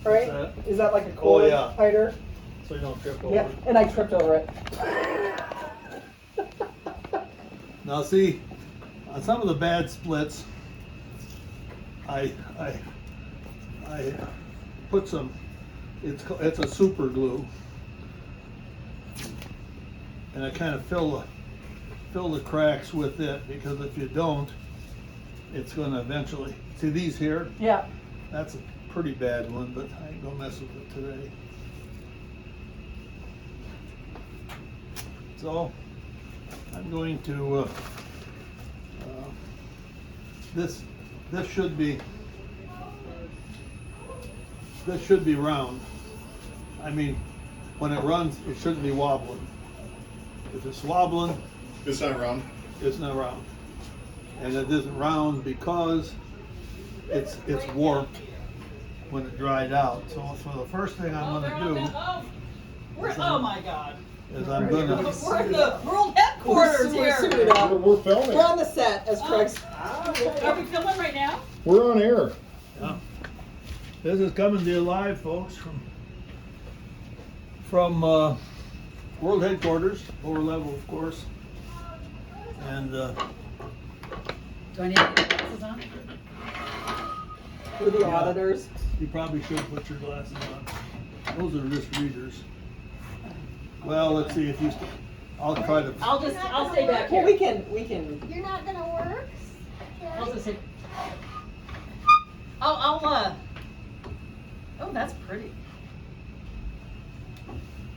right? that? Is that like a cord yeah. hider? So you don't trip over. Yeah, and I tripped over it. Now see, on some of the bad splits, I put some. It's a super glue, and I kind of fill the cracks with it, because if you don't, it's going to eventually. See these here? Yeah. That's a pretty bad one, but I ain't gonna mess with it today. So I'm going to this should be round. I mean, when it runs, it shouldn't be wobbling. If it's wobbling, It's not round. it's not round. And it isn't round because it's warped when it dried out. So the first thing I'm going to do Oh my God. is I'm going to. We're in the world headquarters We're here. suited up. We're filming. We're on the set, as Craig said. Are we filming right now? We're on air. Yeah. This is coming to you live, folks, from world headquarters, lower level, of course. And Do I need to get glasses on? We're the auditors. you probably should put your glasses on. Those are wrist readers. Well, let's see if you. I'll try to. I'll stay back Well, here. we can. You're not gonna work? I'll just sit. Oh, that's pretty.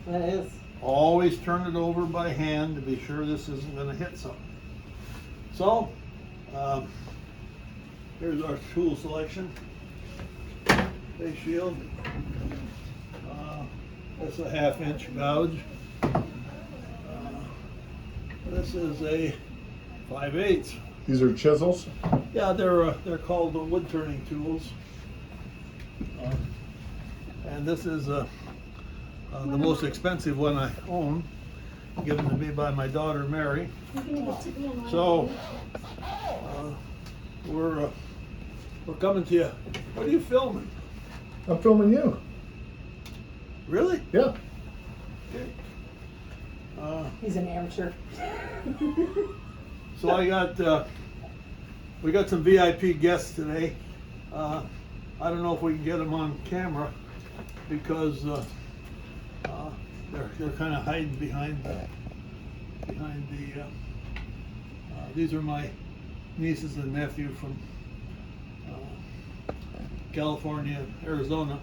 That is. Always turn it over by hand to be sure this isn't going to hit something. So, here's our tool selection. Face shield. That's a 1/2 inch gouge. This is a 5/8. These are chisels. Yeah, they're called the wood turning tools. And this is the most expensive one I own, given to me by my daughter Mary. You're gonna get to be in one. So we're coming to you. What are you filming? I'm filming you. Really? Yeah. Okay. He's an amateur. So we got some VIP guests today. I don't know if we can get them on camera because they're kind of hiding behind the. These are my nieces and nephew from California, Arizona,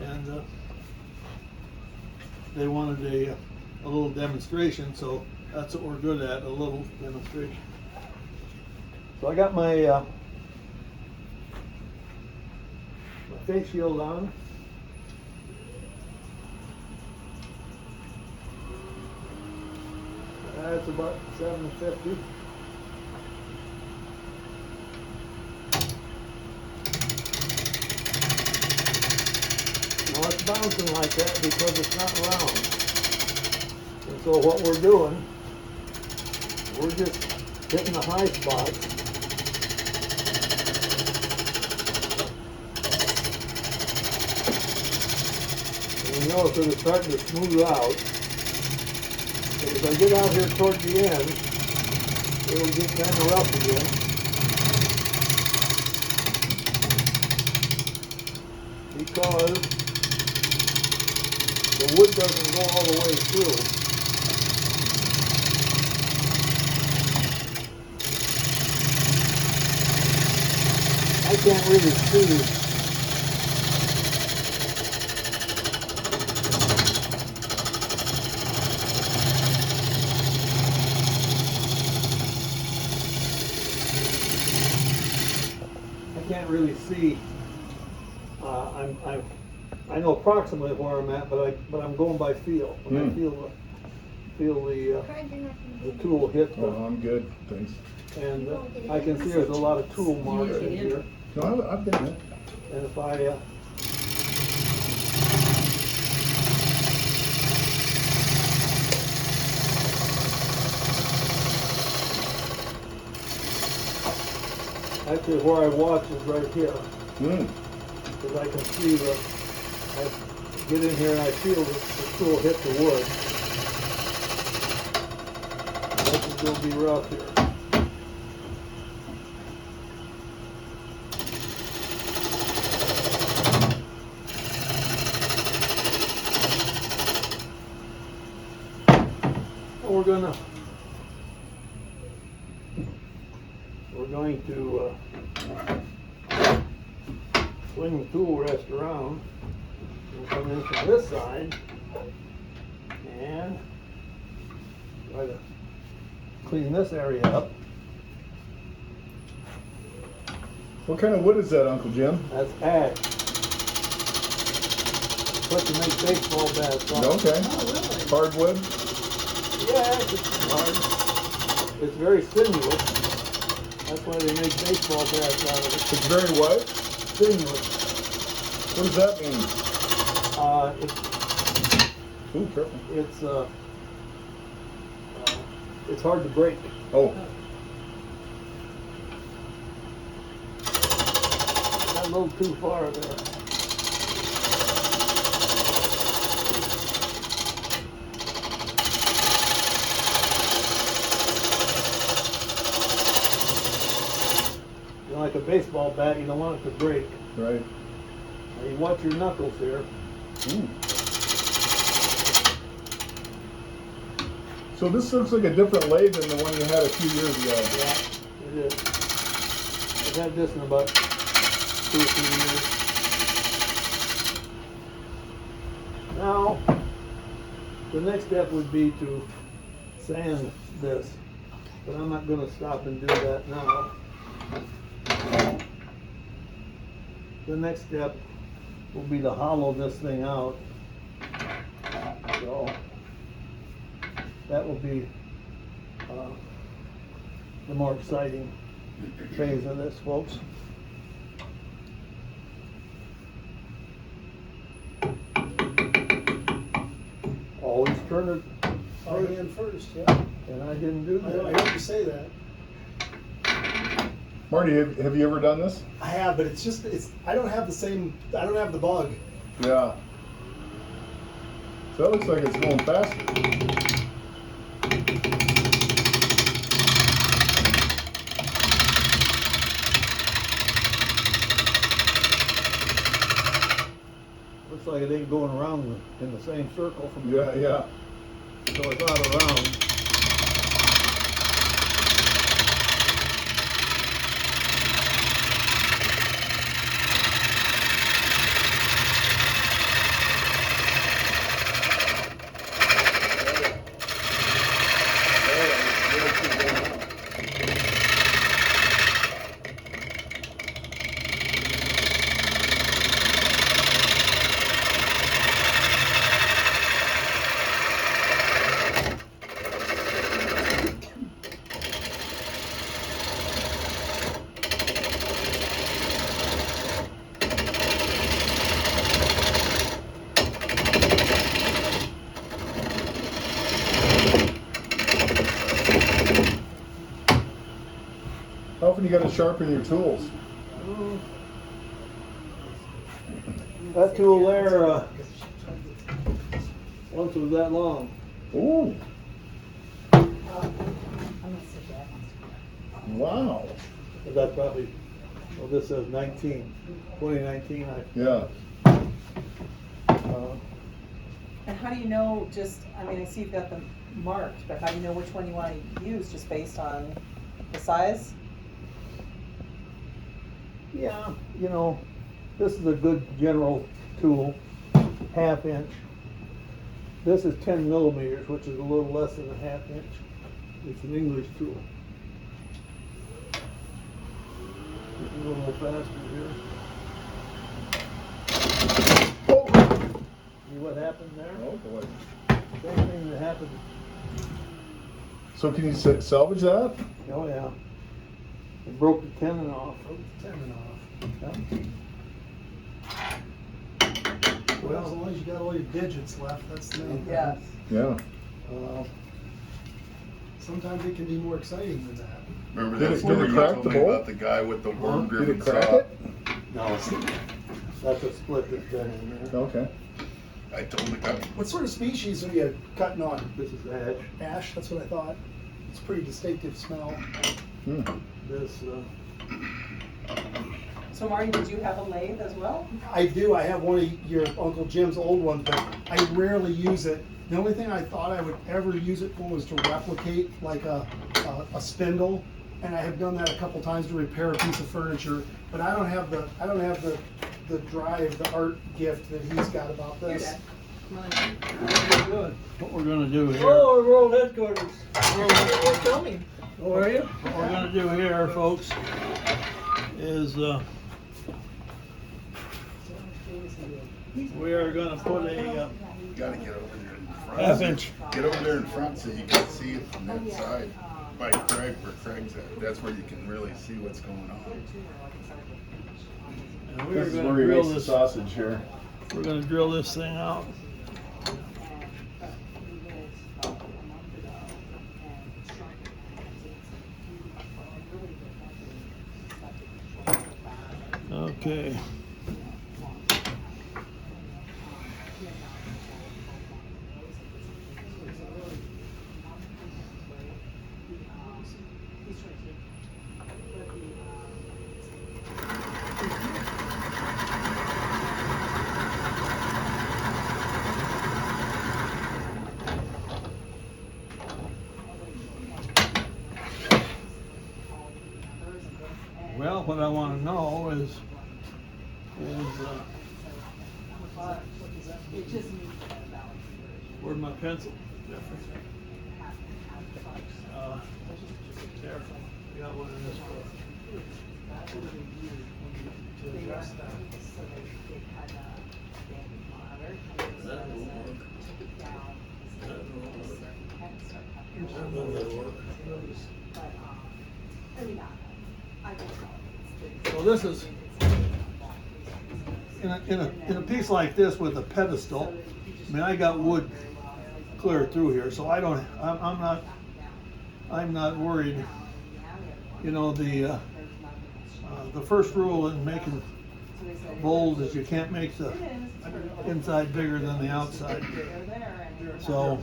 and they wanted a little demonstration, so that's what we're good at, a little demonstration. So I got my face shield on. That's about $7.50. Now it's bouncing like that because it's not round. And so what we're doing, we're just hitting the high spots. And you notice that it's starting to smooth out. But as I get out here toward the end, it'll get kind of rough again. Because the wood doesn't go all the way through. I can't really see. I can't really see. I know approximately where I'm at, but I'm going by feel. When I feel the Craig, you're not gonna the tool hit Oh, I'm good. Thanks. and I can see there's a lot of tool marks in here. No, I've been there. And if I actually where I watch is right here, Mm. because I can see I get in here and I feel the tool hit the wood. This is gonna be rough here. We're going to swing the tool rest around and come in from this side and try to clean this area up. What kind of wood is that, Uncle Jim? That's ash. What you make baseball bats on. Okay. Oh, really? Hardwood? Yeah, it's hard. It's very sinuous. That's why they make baseball bats out of it. It's very what? Sinuous. What does that mean? Ooh, careful. It's hard to break. Oh, Got a little too far there. You know, like a baseball bat, you don't want it to break. right. Now you watch your knuckles here. Ooh. So this looks like a different lathe than the one you had a few years ago. Yeah, it is. I've had this in about 2 or 3 years. Now, the next step would be to sand this, but I'm not going to stop and do that now. The next step will be to hollow this thing out. So that will be the more exciting phase of this, folks. Always turn it, By hand first, yeah. and I didn't do I that. heard you say that. Marty, have you ever done this? I have, but I don't have the bug. Yeah. So that looks like it's going faster. Looks like it ain't going around in the same circle from Yeah, yeah. so it's not around. How often you got to sharpen your tools? That tool there, once was that long. Ooh, I'm gonna sit back. wow. But that probably, well, this says 2019. Yeah. And how do you know I see you've got them marked, but how do you know which one you want to use just based on the size? Yeah, you know, this is a good general tool, 1/2 inch. This is 10 millimeters, which is a little less than a 1/2 inch. It's an English tool. Getting a little faster here. See what happened there? Oh boy. Same thing that happened. So can you salvage that? Oh yeah. It broke the tenon off. Tenon off. Yeah. Well, as long as you got all your digits left, that's the main thing. Yes. Yeah. Sometimes it can be more exciting than that. Remember Did that it story you crack told the me bolt? about the guy with the worm Did driven it crack saw? it? No. That's a split that's been in there. Okay. I totally got it. What sort of species are you cutting on? This is ash. Ash, that's what I thought. It's a pretty distinctive smell. Hmm. This, So Marty, did you have a lathe as well? I do, I have one of your Uncle Jim's old ones, but I rarely use it. The only thing I thought I would ever use it for was to replicate like a spindle. And I have done that a couple times to repair a piece of furniture, but I don't have the drive, the art gift that he's got about Here, this. Dad. Come on in. good. What we're gonna do here. Oh, World Headquarters. Tell me. How are you? What we're gonna do here, folks, is, we are gonna put a, You gotta get over there in front. half-inch. Get over there in front so you can see it from that side. By Craig, where Craig's at. That's where you can really see what's going on. and we're This is gonna where he drill makes the this, sausage here. we're gonna drill this thing out. Okay. Well, what I wanna know is, where's my pencil? There, I got one in this drawer. So this is, in a piece like this with a pedestal, I mean, I got wood clear through here, so I don't, I'm not worried. You know, the first rule in making bowls is you can't make the inside bigger than the outside. So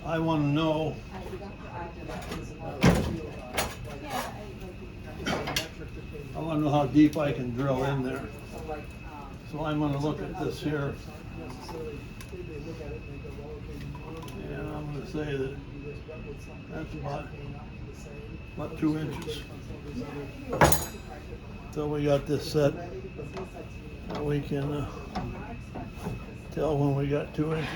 I want to know, how deep I can drill in there. So I'm going to look at this here, and I'm going to say that that's about 2 inches. So we got this set, and we can tell when we got 2 inches.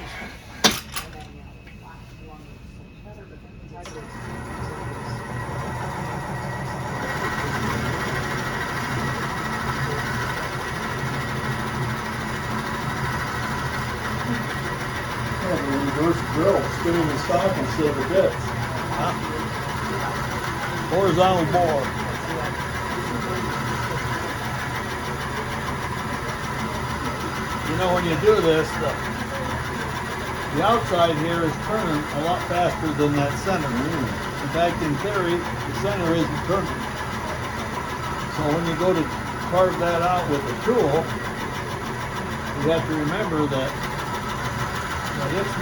Reverse drill, spinning the stock instead of the bits. Horizontal bore. You know, when you do this, the outside here is turning a lot faster than that center. In fact, in theory, the center isn't turning. So when you go to carve that out with a tool, you have to remember that it's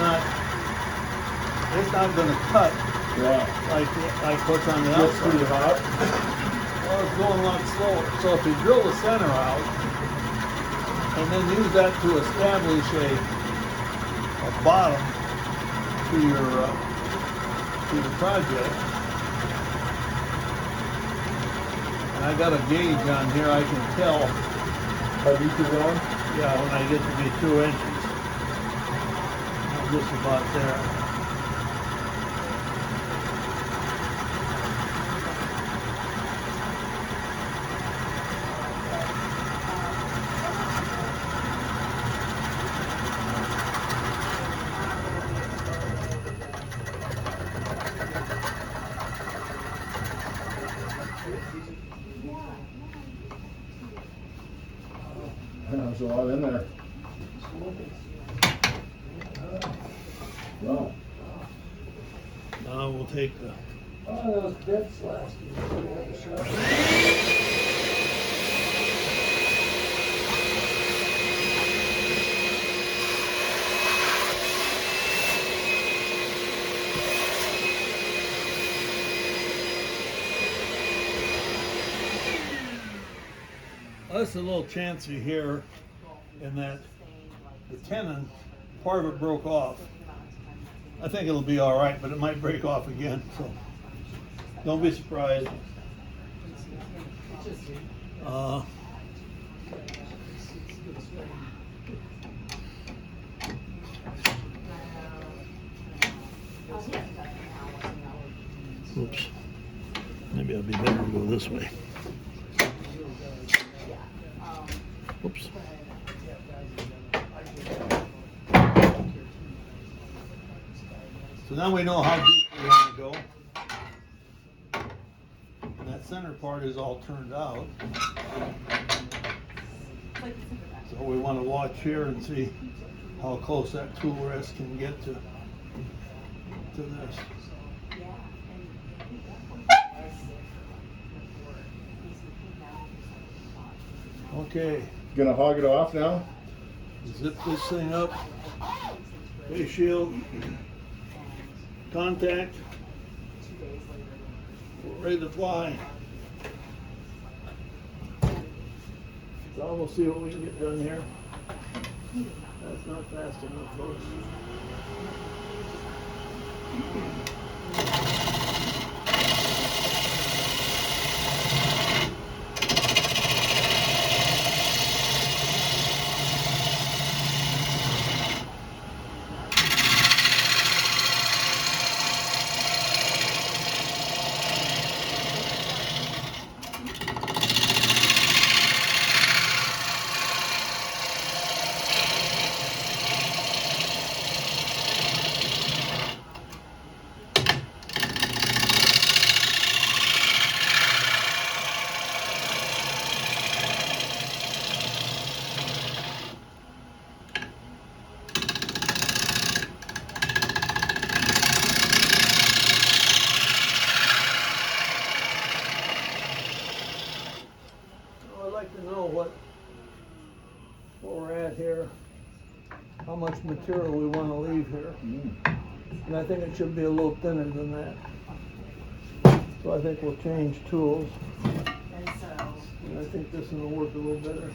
not going to cut Yeah. like what's on the That's pretty outside. hot. Well, it's going a lot slower. So if you drill the center out and then use that to establish a bottom to the project, and I got a gauge on here, I can tell. How deep is on? Yeah, when I get to be 2 inches. I'm just about there. There's a lot in there. Wow. Now we'll take the Oh, those bits last year. this is a little chancy here in that the tenon, part of it broke off. I think it'll be all right, but it might break off again, so don't be surprised. Oops. Maybe it'll be better to go this way. Oops. So now we know how deep we want to go. And that center part is all turned out. So we want to watch here and see how close that tool rest can get to this. Okay, Gonna hog it off now? zip this thing up. Face shield. Contact. We're ready to fly. So we'll see what we can get done here. That's not fast enough, folks. I'd like to know what we're at here, how much material we want to leave here. And I think it should be a little thinner than that. So I think we'll change tools. And I think this one will work a little better.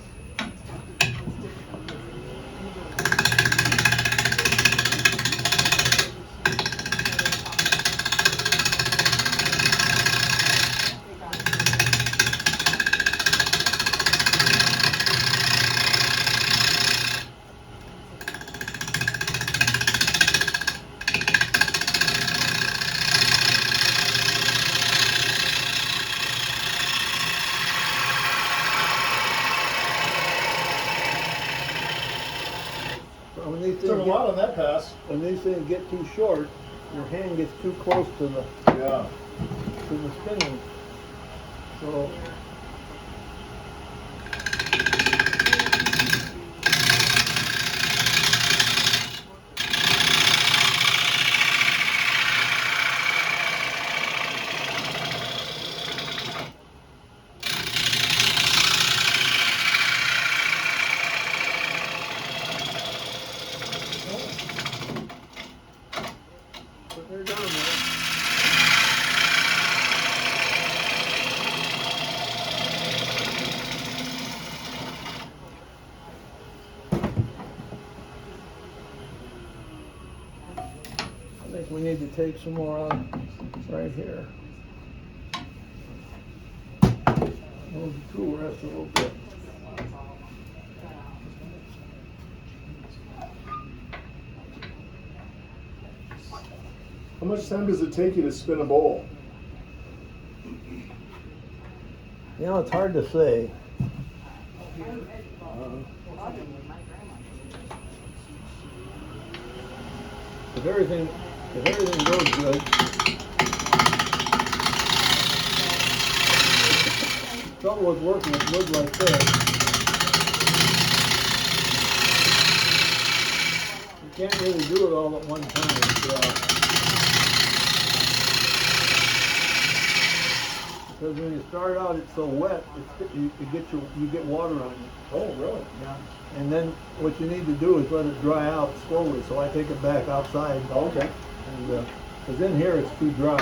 So when these Took a things lot on that pass. when these things get too short, your hand gets too close to the Yeah. spinning. So but they're done there. I think we need to take some more on right here. Move the tool rest a little bit. How much time does it take you to spin a bowl? You know, it's hard to say. If everything goes good, trouble with working with wood like this, you can't really do it all at one time. Because when you start out, it's so wet, you get water on you. Oh, really? Yeah. And then what you need to do is let it dry out slowly. So I take it back outside. Oh, okay. And because in here it's too dry.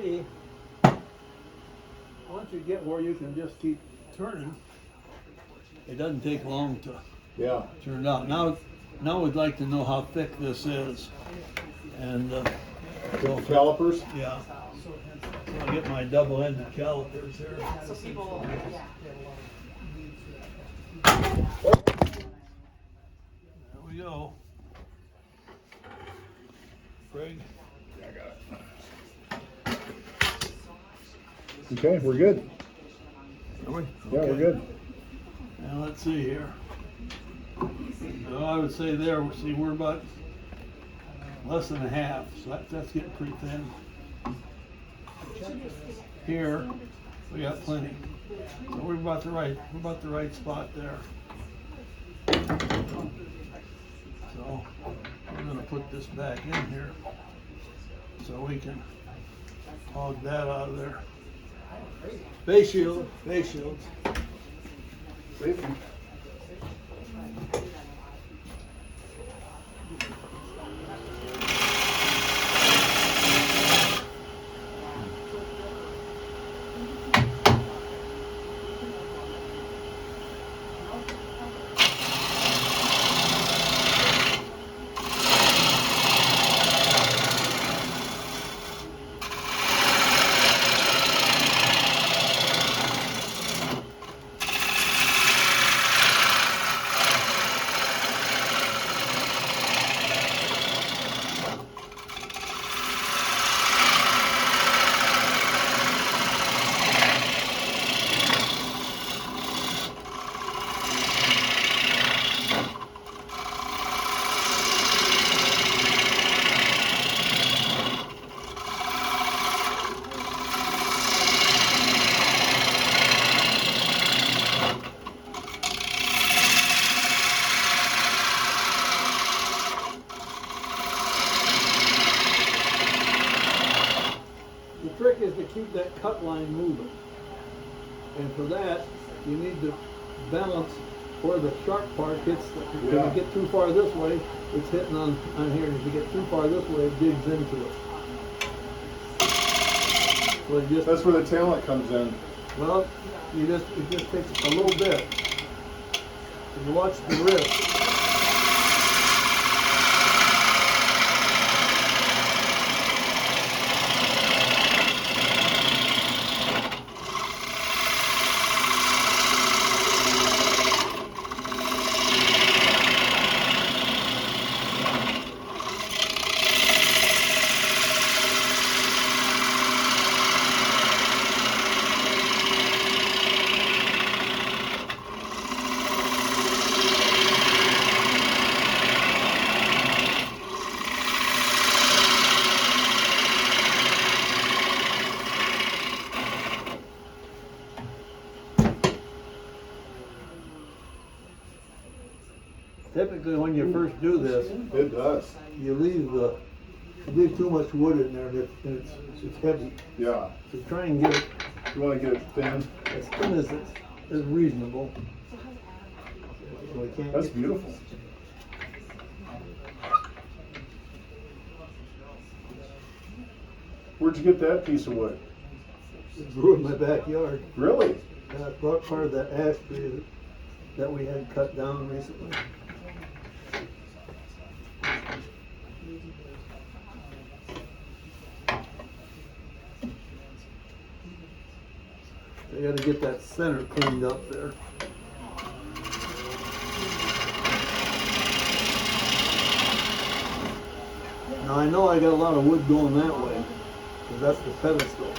see, once you get where you can just keep turning, it doesn't take long to Yeah. turn it out. Now we'd like to know how thick this is. And so, Calipers? yeah. So I'll get my double-ended calipers here. So people, There we go. Craig? Yeah, I got it. Okay, we're good. Are we? Yeah, we're Okay. good. Now let's see here. So I would say there, see, we're about less than a half, so that's getting pretty thin. Here, we got plenty. So we're about the right spot there. So we're gonna put this back in here so we can hog that out of there. Face shields. Safety. The trick is to keep that cut line moving. And for that, you need to balance where the sharp part hits. If Yeah. you get too far this way, it's hitting on here. And if you get too far this way, it digs into it. So you just, That's where the talent comes in. well, it just takes a little bit. And you watch the wrist. Typically, when you first do this, It does. you leave too much wood in there, and it's heavy. Yeah. So try and get it You want to get it thin? as thin as is reasonable. So we can't That's get, beautiful. Where'd you get that piece of wood? it grew in my backyard. Really? Part of that ash tree that we had cut down recently. I gotta get that center cleaned up there. Now I know I got a lot of wood going that way, because that's the pedestal.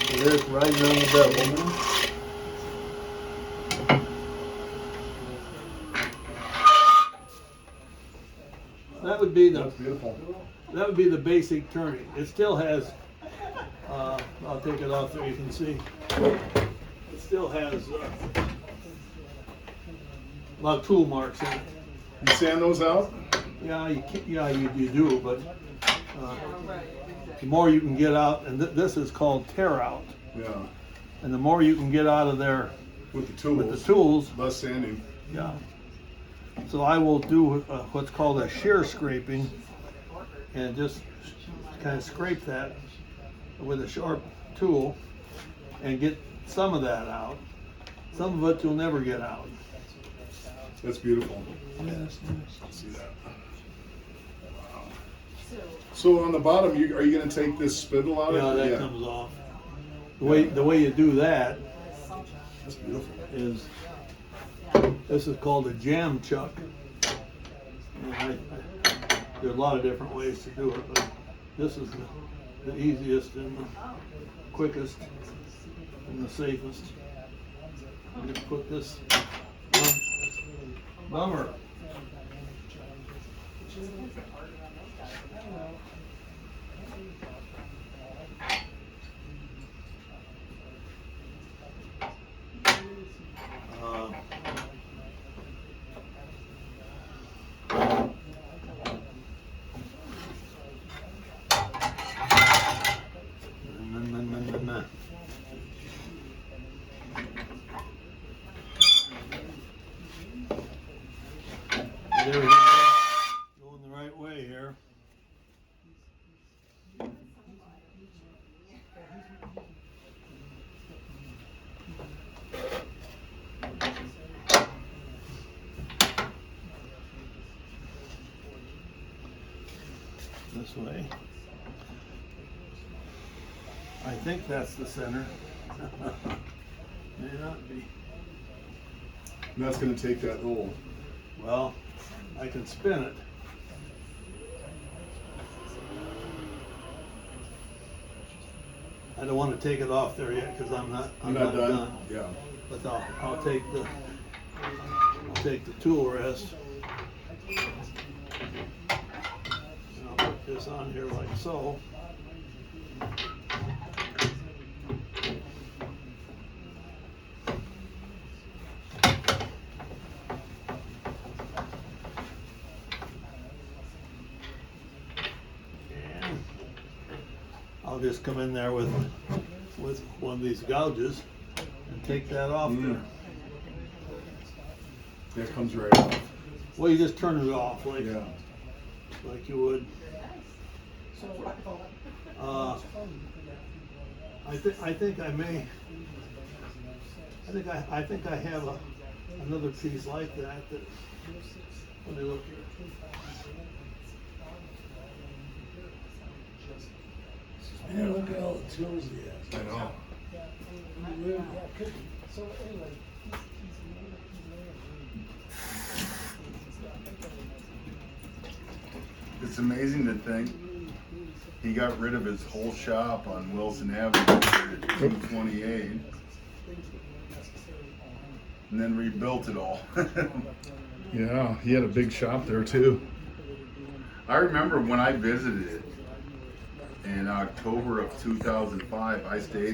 So there's riding on the bevel. That would be That's beautiful. the basic turning. It still has, I'll take it off there, you can see. It still has a lot of tool marks in it. You sand those out? Yeah, you do, but the more you can get out, and this is called tear out, Yeah. and the more you can get out of there With the tools. with the tools, Less sanding. yeah. So I will do what's called a shear scraping, and just kind of scrape that with a sharp tool and get some of that out. Some of it you'll never get out. That's beautiful. Yeah, that's nice. See that. So on the bottom, are you going to take this spindle out Yeah, of it? that comes off. The way you do that That's beautiful. is, this is called a jam chuck. And there's a lot of different ways to do it, but this is the easiest and the quickest and the safest. I'm gonna put this on bummer. Nah. Get everything going the right way here. This way. I think that's the center. May not be. And that's going to take that hole. Well, I can spin it. I don't want to take it off there yet because I'm not done. Yeah. But I'll take the tool rest. And I'll put this on here like so. And I'll just come in there with one of these gouges and take that off there. That comes right off. Well, you just turn it off like Yeah. like you would. I think I may. I think I have another piece like that. Let me look here. Man, look at all the tools he has. I know. He really could. So anyway, It's amazing to think he got rid of his whole shop on Wilson Avenue at 228 and then rebuilt it all. Yeah, he had a big shop there too. I remember when I visited it in October of 2005, I stayed